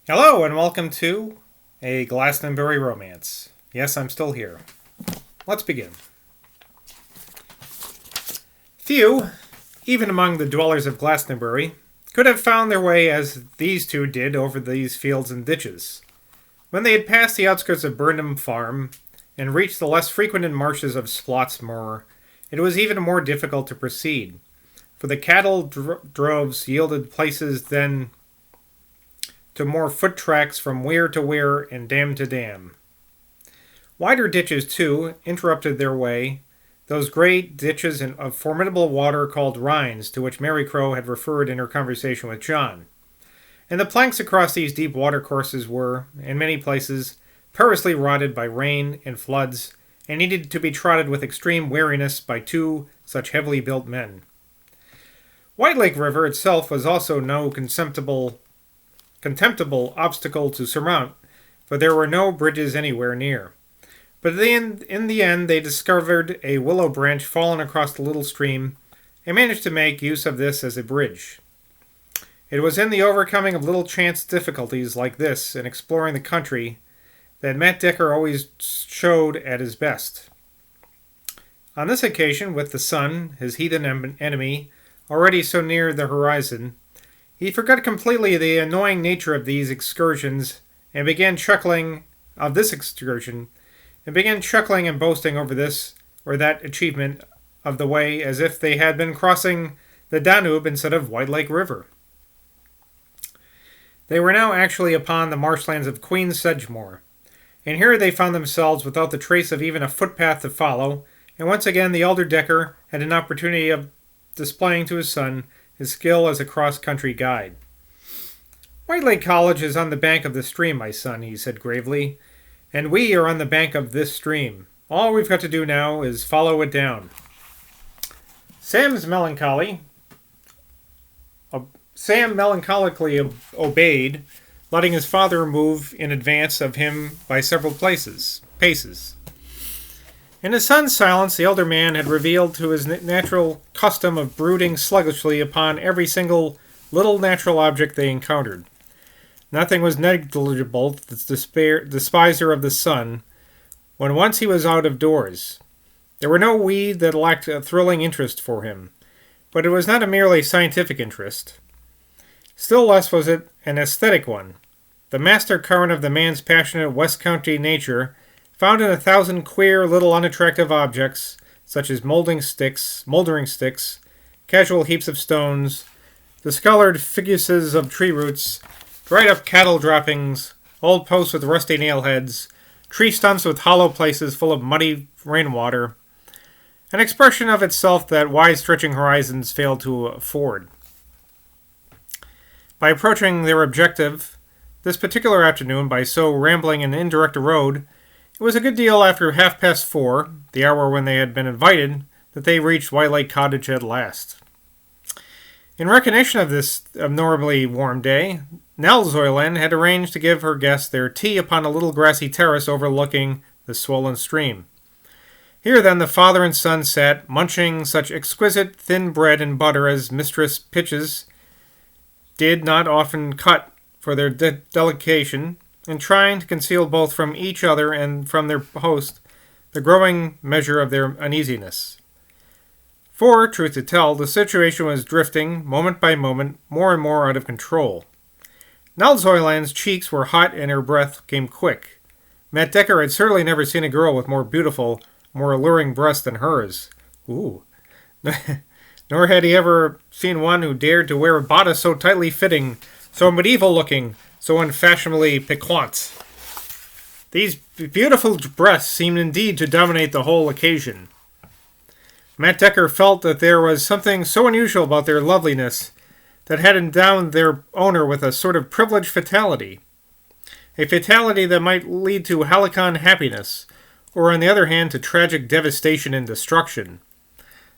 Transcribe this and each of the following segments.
Hello and welcome to a Glastonbury Romance. Yes, I'm still here. Let's begin. Few, even among the dwellers of Glastonbury, could have found their way as these two did over these fields and ditches. When they had passed the outskirts of Burnham Farm and reached the less frequented marshes of Splott's Moor, it was even more difficult to proceed, for the cattle droves yielded places then to more foot tracks from weir to weir and dam to dam. Wider ditches, too, interrupted their way, those great ditches of formidable water called rhines to which Mary Crow had referred in her conversation with John. And the planks across these deep watercourses were, in many places, perilously rotted by rain and floods, and needed to be trotted with extreme weariness by two such heavily built men. White Lake River itself was also no contemptible obstacle to surmount, for there were no bridges anywhere near. But in the end they discovered a willow branch fallen across the little stream, and managed to make use of this as a bridge. It was in the overcoming of little chance difficulties like this in exploring the country that Matt Decker always showed at his best. On this occasion, with the sun, his heathen enemy, already so near the horizon, he forgot completely the annoying nature of these excursions and began chuckling and boasting over this or that achievement of the way as if they had been crossing the Danube instead of White Lake River. They were now actually upon the marshlands of Queen Sedgemoor, and here they found themselves without the trace of even a footpath to follow, and once again the elder Decker had an opportunity of displaying to his son his skill as a cross-country guide. "White Lake College is on the bank of the stream, my son," he said gravely, "and we are on the bank of this stream. All we've got to do now is follow it down." Sam melancholically obeyed, letting his father move in advance of him by several paces. In his son's silence, the elder man had revealed to his natural custom of brooding sluggishly upon every single little natural object they encountered. Nothing was negligible to the despiser of the sun when once he was out of doors. There were no weeds that lacked a thrilling interest for him, but it was not a merely scientific interest. Still less was it an aesthetic one. The master current of the man's passionate West County nature found in 1,000 queer little unattractive objects, such as mouldering sticks, casual heaps of stones, discolored figuses of tree roots, dried-up cattle droppings, old posts with rusty nail heads, tree stumps with hollow places full of muddy rainwater, an expression of itself that wide-stretching horizons failed to afford. By approaching their objective this particular afternoon by so rambling and indirect a road, it was a good deal after 4:30, the hour when they had been invited, that they reached White Lake Cottage at last. In recognition of this abnormally warm day, Nell Zoyland had arranged to give her guests their tea upon a little grassy terrace overlooking the swollen stream. Here then the father and son sat, munching such exquisite thin bread and butter as Mistress Pitches did not often cut for their delectation, and trying to conceal both from each other and from their host the growing measure of their uneasiness. For, truth to tell, the situation was drifting, moment by moment, more and more out of control. Nell Zoyland's cheeks were hot and her breath came quick. Matt Decker had certainly never seen a girl with more beautiful, more alluring breasts than hers. Ooh. Nor had he ever seen one who dared to wear a bodice so tightly fitting, so medieval-looking, so unfashionably piquant. These beautiful breasts seemed indeed to dominate the whole occasion. Matt Decker felt that there was something so unusual about their loveliness that had endowed their owner with a sort of privileged fatality. A fatality that might lead to halcyon happiness, or on the other hand to tragic devastation and destruction.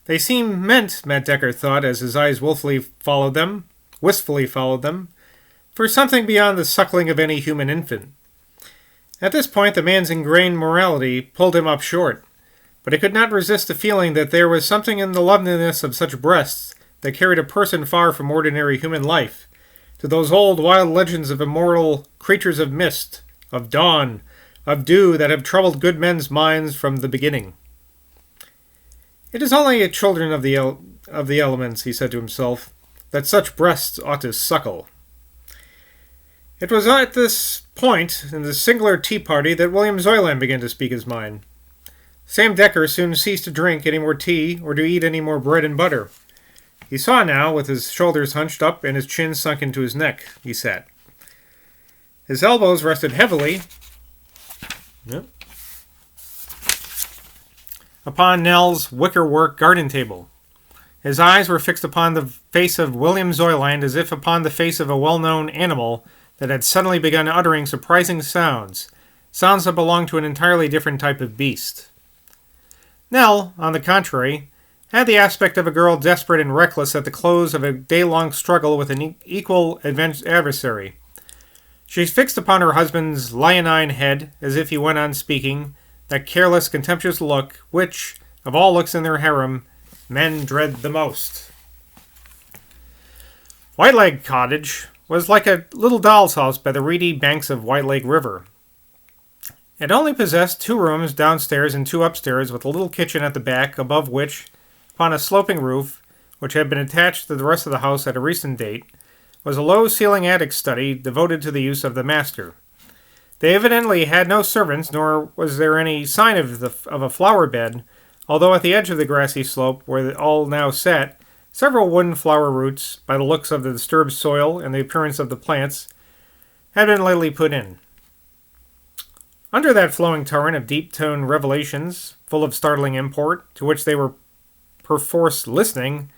They seemed meant, Matt Decker thought as his eyes wistfully followed them, for something beyond the suckling of any human infant. At this point the man's ingrained morality pulled him up short, but he could not resist the feeling that there was something in the loveliness of such breasts that carried a person far from ordinary human life, to those old wild legends of immortal creatures of mist, of dawn, of dew that have troubled good men's minds from the beginning. It is only a children of the elements, he said to himself, that such breasts ought to suckle. It was at this point in the singular tea party that William Zoyland began to speak his mind. Sam Decker soon ceased to drink any more tea or to eat any more bread and butter. He saw now, with his shoulders hunched up and his chin sunk into his neck, he sat. His elbows rested heavily upon Nell's wickerwork garden table. His eyes were fixed upon the face of William Zoyland as if upon the face of a well-known animal that had suddenly begun uttering surprising sounds that belonged to an entirely different type of beast. Nell, on the contrary, had the aspect of a girl desperate and reckless at the close of a day-long struggle with an equal adversary. She fixed upon her husband's leonine head, as if he went on speaking, that careless, contemptuous look which, of all looks in their harem, men dread the most. Whiteleg Cottage was like a little doll's house by the reedy banks of White Lake River. It only possessed 2 rooms downstairs and 2 upstairs, with a little kitchen at the back, above which, upon a sloping roof, which had been attached to the rest of the house at a recent date, was a low-ceiling attic study devoted to the use of the master. They evidently had no servants, nor was there any sign of a flower bed, although at the edge of the grassy slope, where they all now sat, several wooden flower roots, by the looks of the disturbed soil and the appearance of the plants, had been lately put in. Under that flowing torrent of deep-toned revelations, full of startling import, to which they were perforce listening,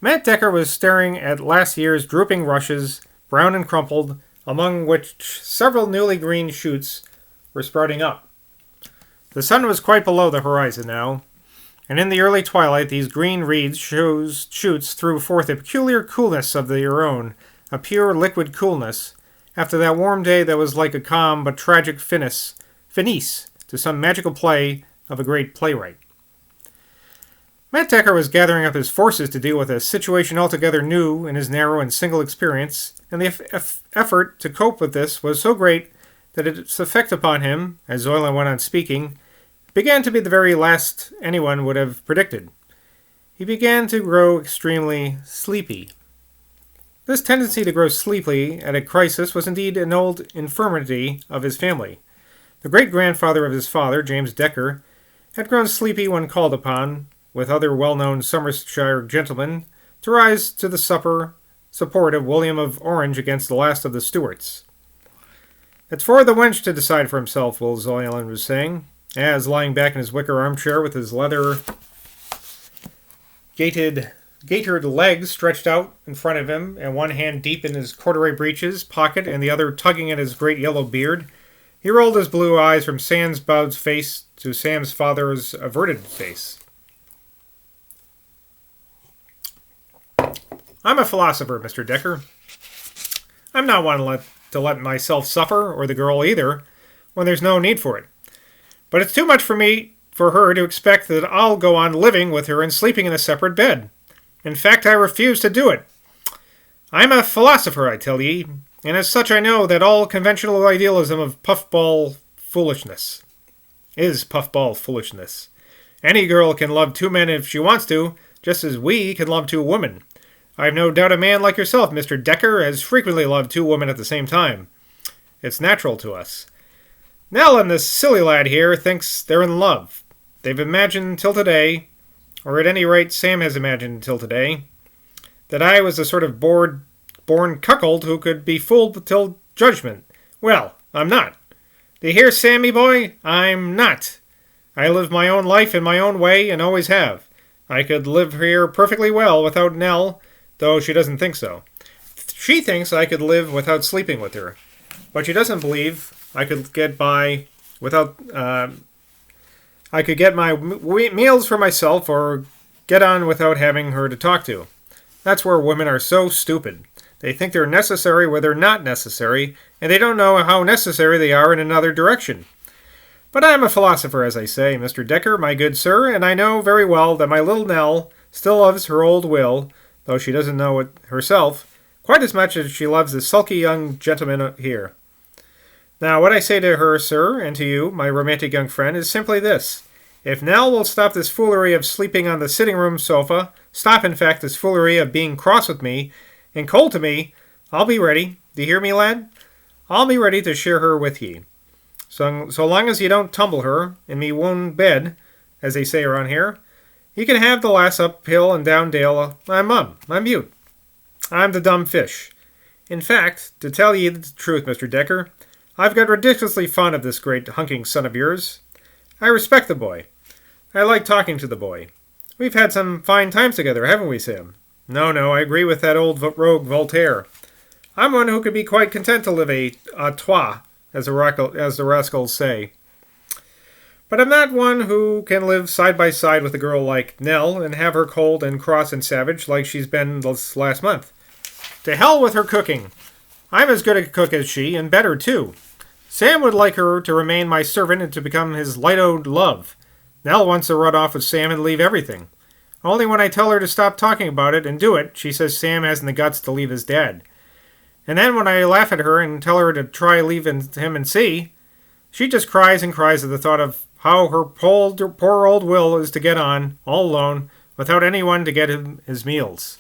Matt Decker was staring at last year's drooping rushes, brown and crumpled, among which several newly green shoots were sprouting up. The sun was quite below the horizon now, and in the early twilight these green reeds shoots threw forth a peculiar coolness of their own, a pure liquid coolness, after that warm day that was like a calm but tragic finis to some magical play of a great playwright. Matt Decker was gathering up his forces to deal with a situation altogether new in his narrow and single experience, and the effort to cope with this was so great that its effect upon him, as Zoyland went on speaking, began to be the very last anyone would have predicted. He began to grow extremely sleepy. This tendency to grow sleepy at a crisis was indeed an old infirmity of his family. The great-grandfather of his father, James Decker, had grown sleepy when called upon, with other well-known Somersetshire gentlemen, to rise to the support of William of Orange against the last of the Stuarts. "It's for the wench to decide for himself," Will Zoyland was saying, as, lying back in his wicker armchair with his leather gaitered legs stretched out in front of him, and one hand deep in his corduroy breeches pocket and the other tugging at his great yellow beard, he rolled his blue eyes from Sam's bowed face to Sam's father's averted face. "I'm a philosopher, Mr. Decker. I'm not one to let myself suffer, or the girl either, when there's no need for it. But it's too much for her to expect that I'll go on living with her and sleeping in a separate bed. In fact, I refuse to do it. I'm a philosopher, I tell ye, and as such I know that all conventional idealism of puffball foolishness is puffball foolishness. Any girl can love 2 men if she wants to, just as we can love 2 women. I've no doubt a man like yourself, Mr. Decker, has frequently loved 2 women at the same time. It's natural to us. Nell and this silly lad here thinks they're in love. They've imagined till today, or at any rate Sam has imagined till today, that I was a sort of born cuckold who could be fooled till judgment. Well, I'm not. Do you hear, Sammy boy? I'm not. I live my own life in my own way, and always have. I could live here perfectly well without Nell, though she doesn't think so. She thinks I could live without sleeping with her, but she doesn't believe I could get by without... I could get my meals for myself or get on without having her to talk to. That's where women are so stupid. They think they're necessary where they're not necessary, and they don't know how necessary they are in another direction. But I am a philosopher, as I say, Mr. Decker, my good sir, and I know very well that my little Nell still loves her old Will, though she doesn't know it herself, quite as much as she loves the sulky young gentleman here. Now, what I say to her, sir, and to you, my romantic young friend, is simply this. If Nell will stop this foolery of sleeping on the sitting-room sofa, stop, in fact, this foolery of being cross with me and cold to me, I'll be ready. Do you hear me, lad? I'll be ready to share her with ye. So long as you don't tumble her in me wound bed, as they say around here, you can have the lass up hill and down dale. I'm mute. I'm the dumb fish. In fact, to tell ye the truth, Mr. Decker, I've got ridiculously fond of this great hunking son of yours. I respect the boy. I like talking to the boy. We've had some fine times together, haven't we, Sam? No, I agree with that old rogue Voltaire. I'm one who could be quite content to live a trois, as the rascals say. But I'm not one who can live side by side with a girl like Nell and have her cold and cross and savage like she's been this last month. To hell with her cooking. I'm as good a cook as she, and better, too. Sam would like her to remain my servant and to become his light-o'ed love. Nell wants to run off with Sam and leave everything. Only when I tell her to stop talking about it and do it, she says Sam hasn't the guts to leave his dad. And then when I laugh at her and tell her to try leaving him and see, she just cries and cries at the thought of how her poor old Will is to get on, all alone, without anyone to get him his meals.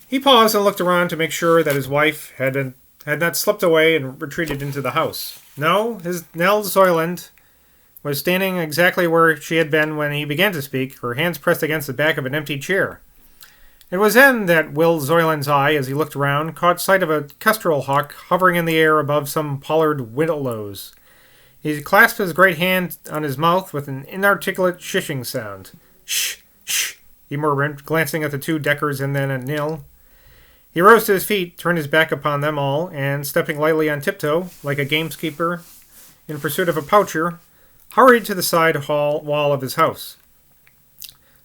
He paused and looked around to make sure that his wife had not slipped away and retreated into the house. No, his Nell Zoyland was standing exactly where she had been when he began to speak, her hands pressed against the back of an empty chair. It was then that Will Zoyland's eye, as he looked around, caught sight of a kestrel hawk hovering in the air above some pollard willows. He clasped his great hand on his mouth with an inarticulate shishing sound. Shh, shh, he murmured, glancing at the two Deckers and then at Nell. He rose to his feet, turned his back upon them all, and, stepping lightly on tiptoe, like a gamekeeper in pursuit of a poacher, hurried to the side wall of his house.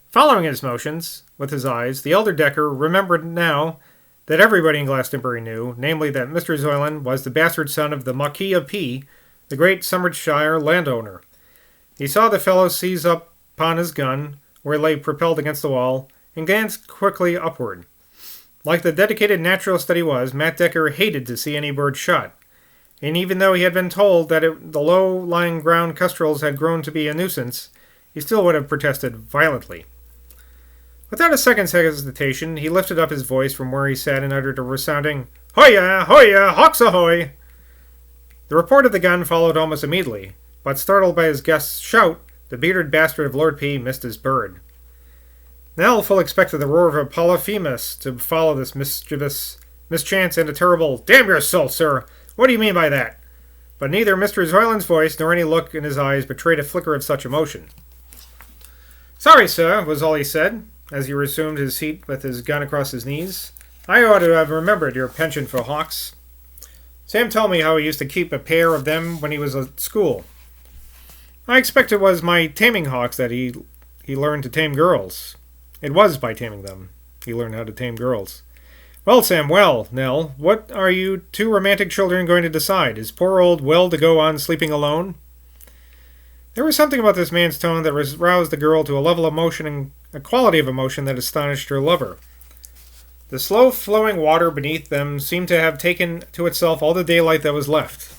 Following his motions, with his eyes, the elder Decker remembered now that everybody in Glastonbury knew, namely that Mr. Zoyland was the bastard son of the Marquis of P., the great Somersetshire landowner. He saw the fellow seize up upon his gun, where it lay propelled against the wall, and glanced quickly upward. Like the dedicated naturalist that he was, Matt Decker hated to see any bird shot, and even though he had been told that the low-lying ground kestrels had grown to be a nuisance, he still would have protested violently. Without a second's hesitation, he lifted up his voice from where he sat and uttered a resounding, "Hoya! Hoya! Hawks ahoy!" The report of the gun followed almost immediately, but startled by his guest's shout, the bearded bastard of Lord P. missed his bird. Nell full expected the roar of Polyphemus to follow this mischievous mischance and a terrible, "Damn your soul, sir! What do you mean by that?" But neither Mr. Zoyland's voice nor any look in his eyes betrayed a flicker of such emotion. "Sorry, sir," was all he said, as he resumed his seat with his gun across his knees. "I ought to have remembered your penchant for hawks. Sam told me how he used to keep a pair of them when he was at school. I expect it was my taming hawks that he learned to tame girls. It was by taming them he learned how to tame girls. Well, Samwell, Nell, what are you two romantic children going to decide? Is poor old Will to go on sleeping alone?" There was something about this man's tone that roused the girl to a level of emotion and a quality of emotion that astonished her lover. The slow-flowing water beneath them seemed to have taken to itself all the daylight that was left.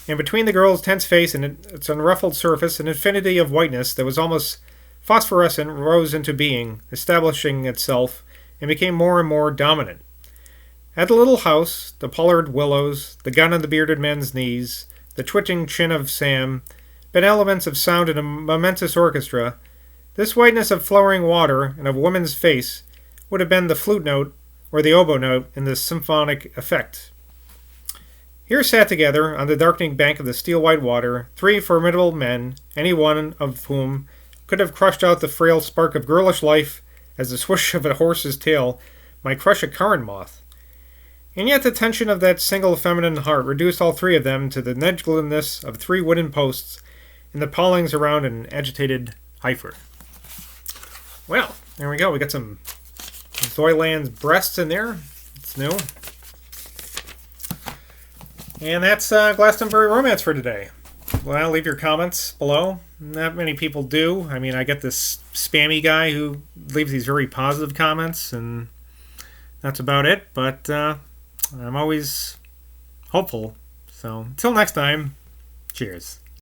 And between the girl's tense face and its unruffled surface, an infinity of whiteness that was almost phosphorescent rose into being, establishing itself, and became more and more dominant. At the little house, the pollard willows, the gun on the bearded men's knees, the twitching chin of Sam, been elements of sound in a momentous orchestra, this whiteness of flowing water and of woman's face would have been the flute note or the oboe note in this symphonic effect. Here sat together, on the darkening bank of the steel-white water, three formidable men, any one of whom could have crushed out the frail spark of girlish life as the swoosh of a horse's tail might crush a currant moth. And yet the tension of that single feminine heart reduced all three of them to the negligibleness of three wooden posts and the pawlings around an agitated heifer. Well, there we go. We got some Zoyland's breasts in there. It's new. And that's Glastonbury Romance for today. Well, leave your comments below. Not many people do. I mean, I get this spammy guy who leaves these very positive comments, and That's about it, but I'm always hopeful. So until next time, cheers.